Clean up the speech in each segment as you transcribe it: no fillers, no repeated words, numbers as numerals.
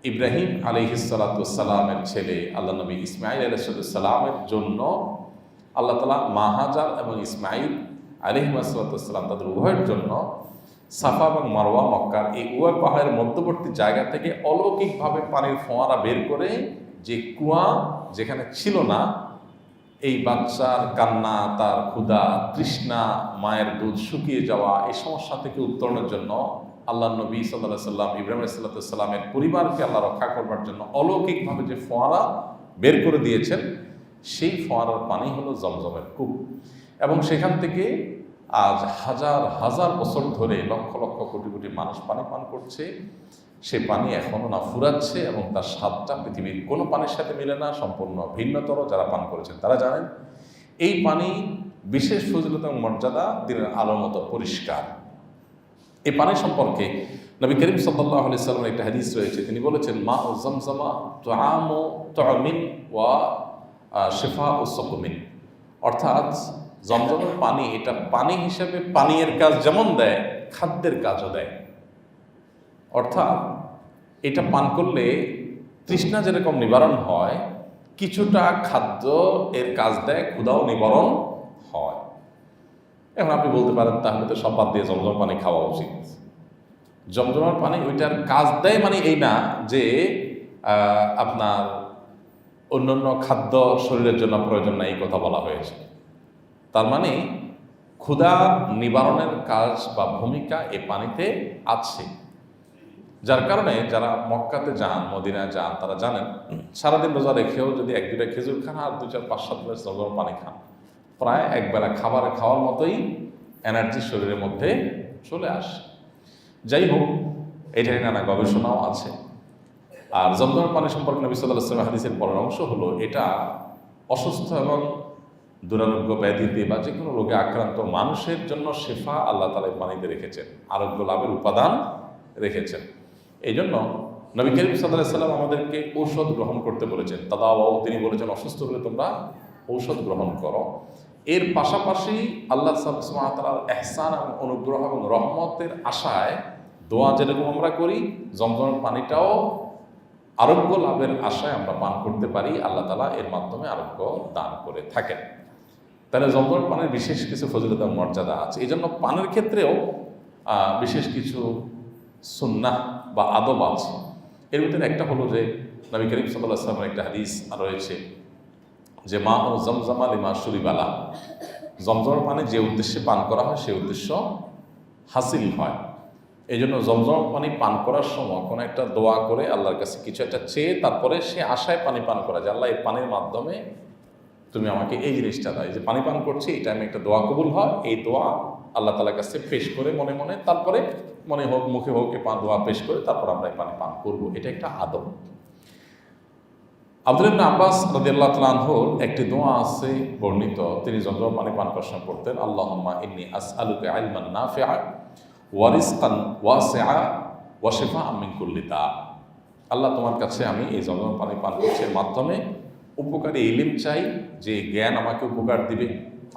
ইব্রাহিম আলাইহিসসালামের ছেলে আল্লাহ নবী ইসমাইল আলাইহিসসালামের জন্য আল্লাহ তাআলা মা হাজার এবং ইসমাইল আলাইহিসসালাম তাদের উভয়ের জন্য সাফা এবং মারওয়া মক্কার এই উভয় পাহাড়ের মধ্যবর্তী জায়গা থেকে অলৌকিকভাবে পানির ফোয়ারা বের করে যে কুয়া যেখানে ছিল না, এই বাচ্চার কান্না, তার ক্ষুধা, তৃষ্ণা, মায়ের দুধ শুকিয়ে যাওয়া, এই সমস্যা থেকে উত্তরণের জন্য আল্লাহ নবী সাল্লাল্লাহু আলাইহি সাল্লাম ইব্রাহিম আলাইহিস সালামের পরিবারকে আল্লাহ রক্ষা করবার জন্য অলৌকিকভাবে যে ফোয়ারা বের করে দিয়েছেন, সেই ফোয়ারার পানি হলো জমজমের কূপ। এবং সেখান থেকে আজ হাজার হাজার বছর ধরে লক্ষ লক্ষ কোটি কোটি মানুষ পানি পান করছে। সে পানি এখনও না ফুরাচ্ছে এবং তার স্বাদটা পৃথিবীর কোনো পানির সাথে মিলে না, সম্পূর্ণ ভিন্নতর। যারা পান করেছেন তারা জানেন এই পানি বিশেষ ফজিলত এবং মর্যাদা দিনের আলোর মতো পরিষ্কার। এই পানি সম্পর্কে নবী করিম সাল্লাল্লাহু আলাইহি সাল্লামের একটা হাদিস রয়েছে, তিনি বলেছেন মা ও জমজমা তুআমু তুআমিন ওয়া শিফা ও সাকুমিন। অর্থাৎ জমজমের পানি এটা পানি হিসেবে পানীয়ের কাজ যেমন দেয়, খাদ্যের কাজও দেয়। অর্থাৎ এটা পান করলে তৃষ্ণা যেরকম নিবারণ হয়, কিছুটা খাদ্য এর কাজ দেয়, ক্ষুধাও নিবারণ হয়। এখন আপনি বলতে পারেন তাহলে তো সব বাদ দিয়ে জমজম পানি খাওয়া উচিত। জমজমের পানি ওইটার কাজ দেয় মানে এই না যে আপনার অন্যান্য খাদ্য শরীরের জন্য প্রয়োজন নাই, এই কথা বলা হয়েছে। তার মানে ক্ষুধা নিবারণের কাজ বা ভূমিকা এ পানিতে আছে। যার কারণে যারা মক্কাতে যান, মদিনায় যান, তারা জানেন সারাদিন রোজা রেখেও যদি এক দুটা খেজুর খান আর 2 4 5 7 গ্লাস জমজম পানি খান, প্রায় একবেলা খাওয়ার মতোই এনার্জি শরীরের মধ্যে চলে আসে। যাই হোক, এটাই নানা গবেষণাও আছে। আর জমজমের পানি সম্পর্কে নবী সাল্লাল্লাহু আলাইহি ওয়াসাল্লাম হাদিসের পরের অংশ হলো, এটা অসুস্থ এবং দুরারোগ্য ব্যাধিতে বা যে কোনো রোগে আক্রান্ত মানুষের জন্য শেফা আল্লাহ তাআলা পানিতে রেখেছেন, আরোগ্য লাভের উপাদান রেখেছেন। এই জন্য নবী করিম সাল্লাল্লাহু আলাইহি ওয়াসাল্লাম আমাদেরকে ঔষধ গ্রহণ করতে বলেছেন। তাদাওয়াও, তিনি বলেছেন অসুস্থ হলে তোমরা ঔষধ গ্রহণ করো। এর পাশাপাশি আল্লাহ সুবহানাহু ওয়া তাআলার ইহসান এবং অনুগ্রহ এবং রহমতের আশায় দোয়া যেরকম আমরা করি, জমজমের পানিটাও আরোগ্য লাভের আশায় আমরা পান করতে পারি। আল্লাহ তাআলা এর মাধ্যমে আরোগ্য দান করে থাকেন। তাহলে জমজমের পানির বিশেষ কিছু ফজিলত এবং মর্যাদা আছে। এই জন্য পানের ক্ষেত্রেও বিশেষ কিছু সুন্নাহ বা আদব আছে। এর ভিতরে একটা হলো যে নবী করিম সাল্লাল্লাহু আলাইহি ওয়াসাল্লামের একটা হাদিস রয়েছে যে মা ও জমজমা লিমা শুরিবালা, জমজমের পানি যে উদ্দেশ্যে পান করা হয় সেই উদ্দেশ্য হাসিল হয়। এই জন্য জমজম পানি পান করার সময় কোনো একটা দোয়া করে আল্লাহর কাছে কিছু একটা চেয়ে তারপরে সে আশায় পানি পান করা, যে আল্লাহ এই পানির মাধ্যমে তুমি আমাকে এই জিনিসটা দাও, এই যে পানি পান করছি এই টাইমে একটা দোয়া কবুল হয়, এই দোয়া আল্লাহ তাআলার কাছে পেশ করে মনে মনে, তারপরে মনে হোক মুখে হোক এ দোয়া পেশ করে তারপর আমরা এই পানি পান করবো। এটা একটা আদব। আব্দুল্লাহ ইবনে আব্বাস রাদিয়াল্লাহু তাআলা আনহুর একটি দোয়া আছে বর্ণিত, তিনি জমজম পানি পান করার সময় পড়তেন, আল্লাহুম্মা ইন্নী আসআলুকা ইলমান নাফিআ ওয়া রিজকান ওয়াসিআ ওয়া শিফাআন মিন কুল্লি দা। আল্লাহ, তোমার কাছে আমি এই জমজম পানি পান করছি, এর মাধ্যমে উপকারী ইলম চাই, যে জ্ঞান আমাকে উপকার দিবে,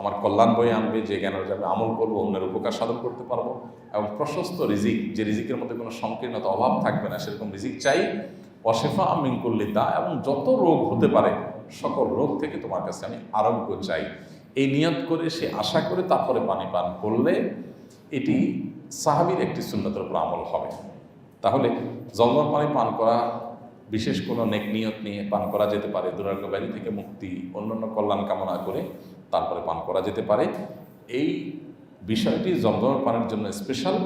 আমার কল্যাণ বয়ে আনবে, যে জ্ঞানের আমি আমল করবো, অন্যের উপকার সাধন করতে পারবো, এবং প্রশস্ত রিজিক, যে রিজিকের মধ্যে কোনো সংকীর্ণতা অভাব থাকবে না, সেরকম রিজিক চাই। ওয়াশিফা মিন কুল্লি দা, এবং যত রোগ হতে পারে সকল রোগ থেকে তোমার কাছে আমি আরোগ্য চাই। এই নিয়ত করে সে আশা করে তারপরে পানি পান করলে এটি সাহাবীর একটি সুন্নতের উপর আমল হবে। তাহলে জমজম পানি পান করা বিশেষ কোনো নেক নিয়ত নিয়ে পান করা যেতে পারে, দুরারোগ্য ব্যাধি থেকে মুক্তি, অন্যান্য কল্যাণ কামনা করে তারপরে পান করা যেতে পারে। এই বিষয়টি জমজমের পানির জন্য স্পেশাল,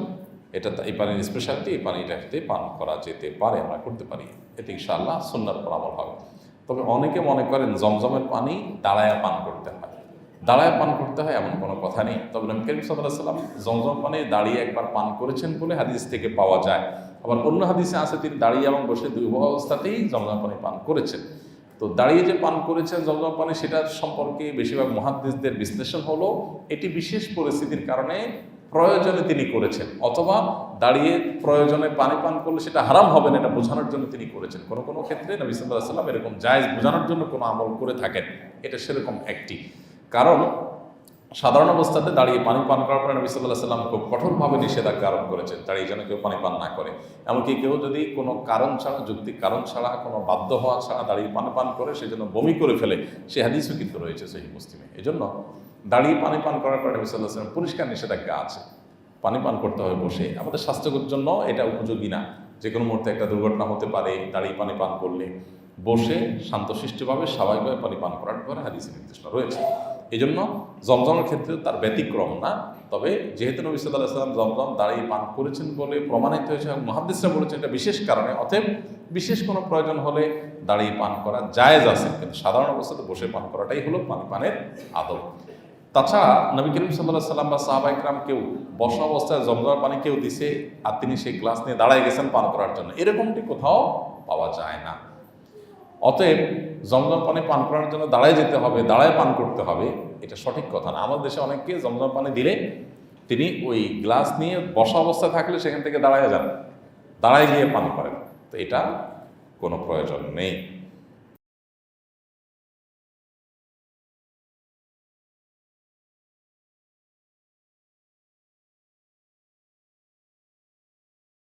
এটা এই পানির স্পেশালিটি, এই পানিটাতে পান করা যেতে পারে, আমরা করতে পারি। এতে ইনশাআল্লাহ সুন্নাহর উপর আমল হবে। তবে অনেকে মনে করেন জমজমের পানি দাঁড়ায়া পান করতে হয়, দাঁড়ায় পান করতে হয় এমন কোনো কথা নেই। তবে নবী করিম সাল্লাল্লাহু আলাইহি ওয়াসাল্লাম জমজম পানি দাঁড়িয়ে একবার পান করেছেন বলে হাদিস থেকে পাওয়া যায়। আবার অন্য হাদিসে আছে তিনি দাঁড়িয়ে এবং বসে দুই অবস্থাতেই জমজম পানি পান করেছেন। তো দাঁড়িয়ে যে পান করেছেন জমজম পানি, সেটার সম্পর্কে বেশিরভাগ মুহাদ্দিসদের বিশ্লেষণ হলো এটি বিশেষ পরিস্থিতির কারণে প্রয়োজনে তিনি করেছেন, অথবা দাঁড়িয়ে প্রয়োজনে পানি পান করলে সেটা হারাম হবে না, এটা বোঝানোর জন্য তিনি করেছেন। কোনো কোনো ক্ষেত্রে নবী সাল্লাল্লাহু আলাইহি ওয়াসাল্লাম এরকম জায়েজ বোঝানোর জন্য কোনো আমল করে থাকেন, এটা সেরকম একটি। কারণ সাধারণ অবস্থাতে দাঁড়িয়ে পানি পান করার পরে নবী সাল্লাল্লাহু আলাইহি ওয়াসাল্লাম খুব কঠোরভাবে নিষেধাজ্ঞা আরোপ করেছেন, দাঁড়িয়ে যেন কেউ পানি পান না করে। এমনকি কেউ যদি কোনো কারণ ছাড়া, যৌক্তিক কারণ ছাড়া, কোনো বাধ্য হওয়া ছাড়া দাঁড়িয়ে পানি পান করে, সে যেন বমি করে ফেলে, সে হাদিসও কিন্তু রয়েছে সহিহ মুসলিমে। এই জন্য দাঁড়িয়ে পানি পান করার পরে নবী সাল্লাল্লাহু আলাইহি ওয়াসাল্লাম পরিষ্কার নিষেধাজ্ঞা আছে। পানি পান করতে হবে বসে। আমাদের স্বাস্থ্যের জন্য এটা উপযোগী না, যে কোনো মুহূর্তে একটা দুর্ঘটনা হতে পারে দাঁড়িয়ে পানি পান করলে। বসে শান্তশিষ্টভাবে স্বাভাবিকভাবে পানি পান করার পরে হাদিসে নির্দেশনা রয়েছে। এই জন্য জমজমের ক্ষেত্রে তার ব্যতিক্রম না। তবে যেহেতু নবী সাল্লাল্লাহু আলাইহি ওয়াসাল্লাম জমজম দাঁড়িয়ে পান করেছেন বলে প্রমাণিত হয়েছে এবং মুহাদ্দিসরা বলেছেন এটা বিশেষ কারণে, অতএব বিশেষ কোনো প্রয়োজন হলে দাঁড়িয়ে পান করা জায়েজ আছে, কিন্তু সাধারণ অবস্থাতে বসে পান করাটাই হলো পানি পানের আদব। তাছাড়া নবী করিম সাল্লাল্লাহু আলাইহি ওয়াসাল্লাম বা সাহাবা ইকরাম কেউ বসা অবস্থায় জমজমের পানি কেউ দিছে আর তিনি সেই গ্লাস নিয়ে দাঁড়ায় গেছেন পান করার জন্য, এরকমটি কোথাও পাওয়া যায় না। অতএব জমজম পানি পান করার জন্য দাঁড়ায় যেতে হবে, দাঁড়ায় পান করতে হবে, এটা সঠিক কথা না। আমাদের দেশে অনেককে জমজম পানি দিলে তিনি ওই গ্লাস নিয়ে বসা অবস্থায় থাকলে সেখান থেকে দাঁড়ায় যান, দাঁড়ায় গিয়ে পান করেন, তো এটা কোনো প্রয়োজন নেই।